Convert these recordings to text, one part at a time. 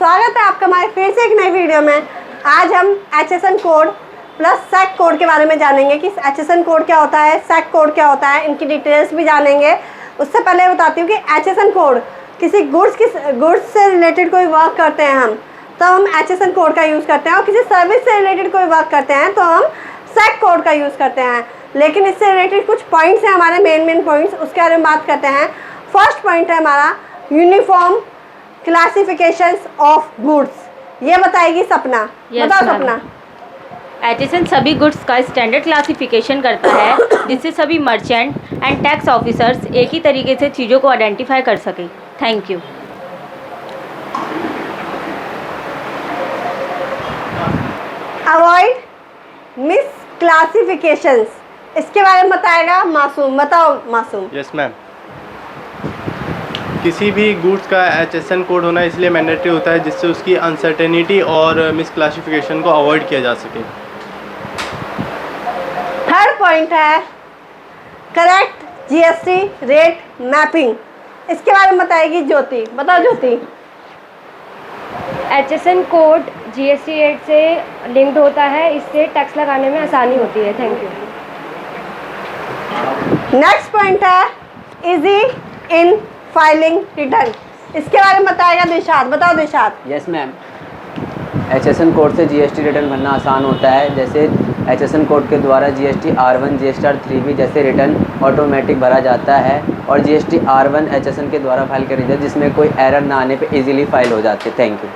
स्वागत है आपका हमारे फिर से एक नई वीडियो में। आज हम HSN code plus SAC code के बारे में जानेंगे कि HSN कोड क्या होता है, SAC कोड क्या होता है, इनकी डिटेल्स भी जानेंगे। उससे पहले बताती हूँ कि HSN कोड किसी गुड्स से रिलेटेड कोई वर्क करते हैं हम तो हम HSN कोड का यूज़ करते हैं, और किसी सर्विस से रिलेटेड कोई वर्क करते हैं तो हम SAC कोड का यूज़ करते हैं। लेकिन इससे रिलेटेड कुछ पॉइंट्स हैं हमारे मेन पॉइंट्स, उसके बारे में बात करते हैं। फर्स्ट पॉइंट है हमारा यूनिफॉर्म क्लासिफिकेशंस ऑफ गुड्स। ये बताएगी सपना। बताओ सपना। HSN सभी गुड्स का स्टैंडर्ड क्लासिफिकेशन करता है जिससे सभी मर्चेंट एंड टैक्स ऑफिसर्स एक ही तरीके से चीज़ों को आइडेंटिफाई कर सकें। Thank you. Avoid miss classifications, इसके बारे में बताएगा मासूम। बताओ मासूम। Yes ma'am. किसी भी गुड्स का HSN कोड होना इसलिए मैंडेटरी होता है जिससे उसकी अनसर्टेनिटी और मिसक्लासिफिकेशन को अवॉइड किया जा सके। थर्ड पॉइंट है करेक्ट GST रेट मैपिंग, इसके बारे में बताएगी ज्योति। बताओ Jyoti. HSN code GST rate से लिंक्ड होता है, इससे टैक्स लगाने में आसानी होती है। Thank you. नेक्स्ट पॉइंट है इजी इन फाइलिंग रिटर्न, इसके बारे में बताएगा दिशात। बताओ Dishat. Yes ma'am. HSN code से GST रिटर्न भरना आसान होता है। जैसे HSN कोड के द्वारा GST R1 GST R3 जैसे रिटर्न ऑटोमेटिक भरा जाता है, और GST R1 HSN के द्वारा फाइल करी जाए जिसमें कोई एरर ना आने पे इजीली फाइल हो जाते। Thank you.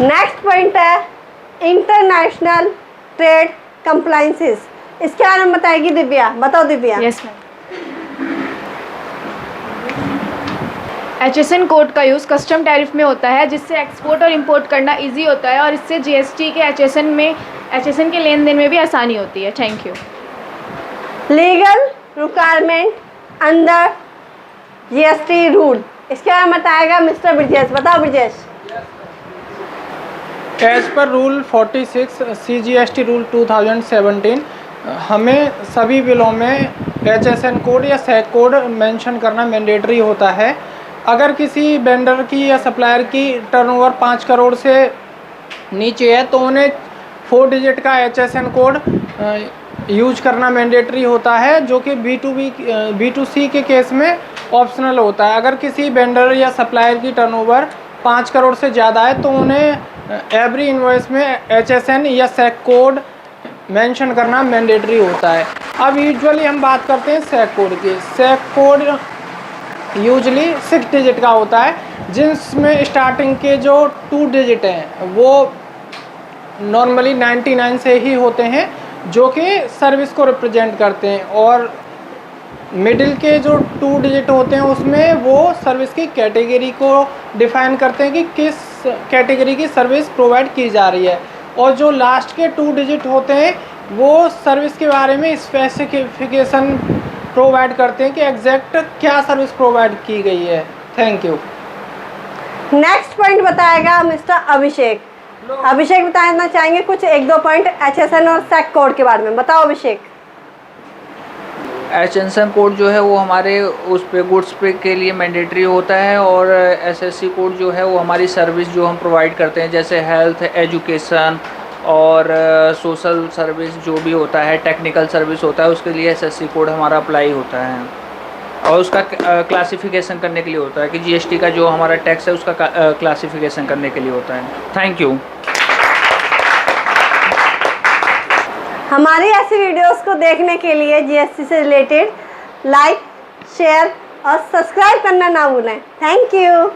नेक्स्ट पॉइंट है इंटरनेशनल ट्रेड कंप्लायंसेस, इसके बारे में बताएगी दिव्या। बताओ Divya. Yes ma'am. HSN code का यूज़ कस्टम टैरिफ में होता है जिससे एक्सपोर्ट और इंपोर्ट करना इजी होता है, और इससे GST के HSN के लेन देन में भी आसानी होती है। Thank you. Legal requirement under GST rule, इसके बारे में बताएगा मिस्टर ब्रिजेश। बताओ ब्रिजेश। एज पर रूल 46 CGST रूल 2017 हमें सभी बिलों में HSN कोड या SAC कोड मेंशन करना मैंडेटरी होता है। अगर किसी वेंडर की या सप्लायर की टर्नओवर 5 करोड़ से नीचे है तो उन्हें 4 डिजिट का HSN कोड यूज करना मैंडेटरी होता है, जो कि B2C के केस में ऑप्शनल होता है। अगर किसी वेंडर या सप्लायर की टर्नओवर 5 करोड़ से ज़्यादा है तो उन्हें एवरी इनवॉइस में HSN या SAC कोड मेंशन करना मैंडेटरी होता है। अब यूजुअली हम बात करते हैं SAC कोड की। SAC कोड यूजली 6 डिजिट का होता है, जिसमें स्टार्टिंग के जो 2 डिजिट हैं वो नॉर्मली 99 से ही होते हैं, जो कि सर्विस को रिप्रेजेंट करते हैं, और मिडिल के जो 2 डिजिट होते हैं उसमें वो सर्विस की कैटेगरी को डिफाइन करते हैं कि किस कैटेगरी की सर्विस प्रोवाइड की जा रही है, और जो लास्ट के 2 डिजिट होते हैं वो सर्विस के बारे में स्पेसिफिकेशन प्रोवाइड करते हैं कि एग्जैक्ट क्या सर्विस प्रोवाइड की गई है। Thank you. नेक्स्ट पॉइंट बताएगा मिस्टर अभिषेक। अभिषेक बताना चाहेंगे कुछ 1-2 पॉइंट HSN और SAC कोड के बारे में। बताओ अभिषेक। HSN कोड जो है वो हमारे उस पे गुड्स पे के लिए मैंडेटरी होता है, और SSC कोड जो है वो हमारी सर्विस जो हम प्रोवाइड करते हैं जैसे हेल्थ, एजुकेशन और सोशल सर्विस जो भी होता है, टेक्निकल सर्विस होता है, उसके लिए SSC कोड हमारा अप्लाई होता है, और उसका क्लासिफिकेशन करने के लिए होता है कि GST का जो हमारा टैक्स है उसका क्लासिफिकेशन करने के लिए होता है। Thank you. हमारी ऐसी वीडियोस को देखने के लिए GST से रिलेटेड लाइक, शेयर और सब्सक्राइब करना ना भूलें। Thank you.